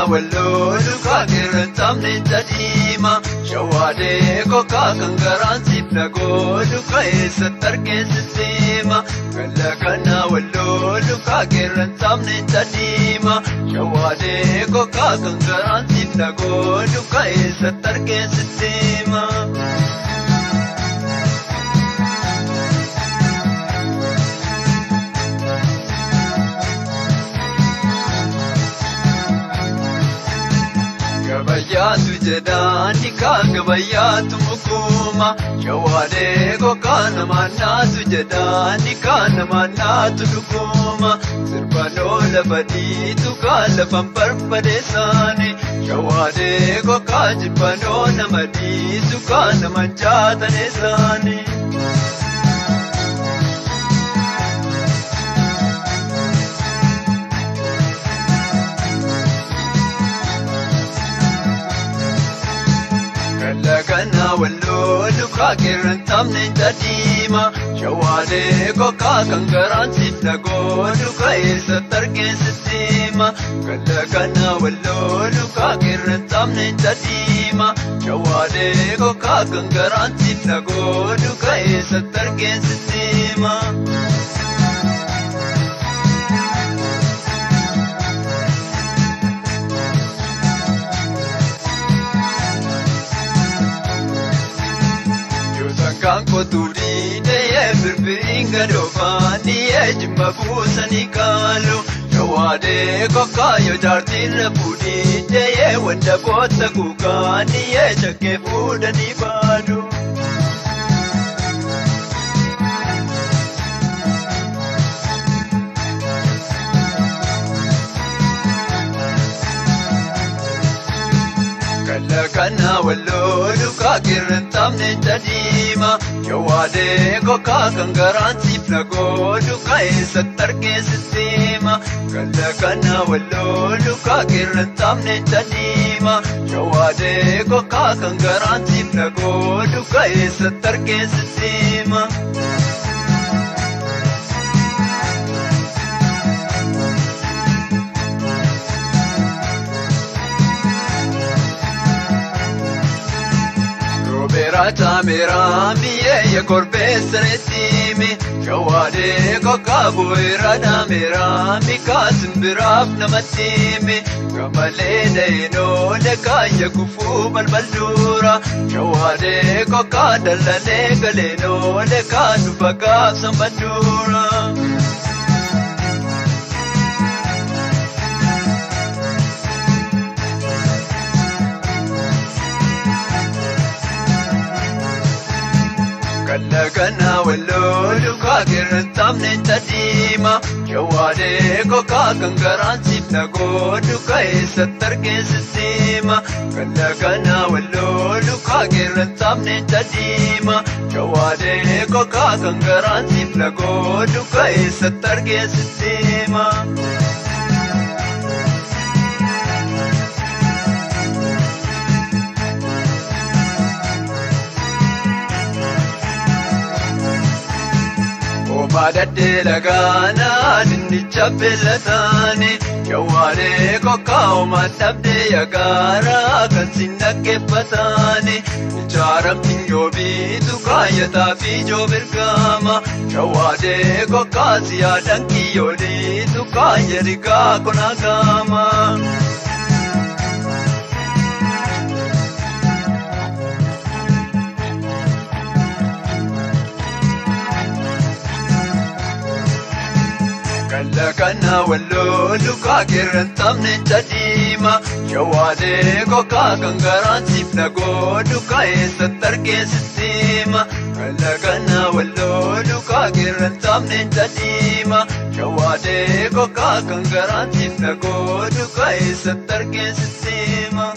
wallo luka kirantam ne tadima shawade ko ka kangaran sipna go luka satar ke sistema kalla kana wallo luka kirantam ne tadima shawade ko ka kangaran sipna go luka satar ke sistema Gabayatu jedani ka gabayatu mukuma shawade ko kana manatu jedani kana manatu lukuma sirbano labadi tu kala pamparpadesani shawade ko kajibano namadi tu kana manjata nesani Kana wallo luka kirantam ne tadima shawade ko ka kangaran sipna go luka satar ke sistema kalla kana wallo luka kirantam ne tadima shawade ko ka kangaran sipna go luka satar ke sistema Kanko turi de birbiringa dofani ejma busani kalu shawade ko kayo jartira pudi de wanda bota kukani ejake pudani badu Kana wallo luka kirantam ne tadima shawade ko ka kangaran sipna go luka satar ke sistema kalla kana wallo luka kirantam ne tadima shawade ko ka kangaran sipna go luka satar ke sistema Berata merami ye korbe sretimi shawade ko kabu irada merami kasim biraf namatimi kamale deino le kaya kufu balbalura shawade ko kadalane galeno le kanu baka sambandura Kana wallo luka kirantam ne tadima shawade ko ka kangaran sipna go luka satar ke sistema kana wallo luka kirantam ne tadima shawade ko ka kangaran sipna go luka satar ke sistema Badate lagana dindi chapelatani shawade ko kao matabde yagara kansinna ke patani charam tinjobi dukaya tafi jo bergama shawade ko kaziya danki yoli dukaya riga konagama Kana wallo luka kirantam ne tadima shawade ko ka kangaran sipna go luka satar ke sistema kana wallo luka kirantam ne tadima shawade ko ka kangaran sipna go luka satar ke sistema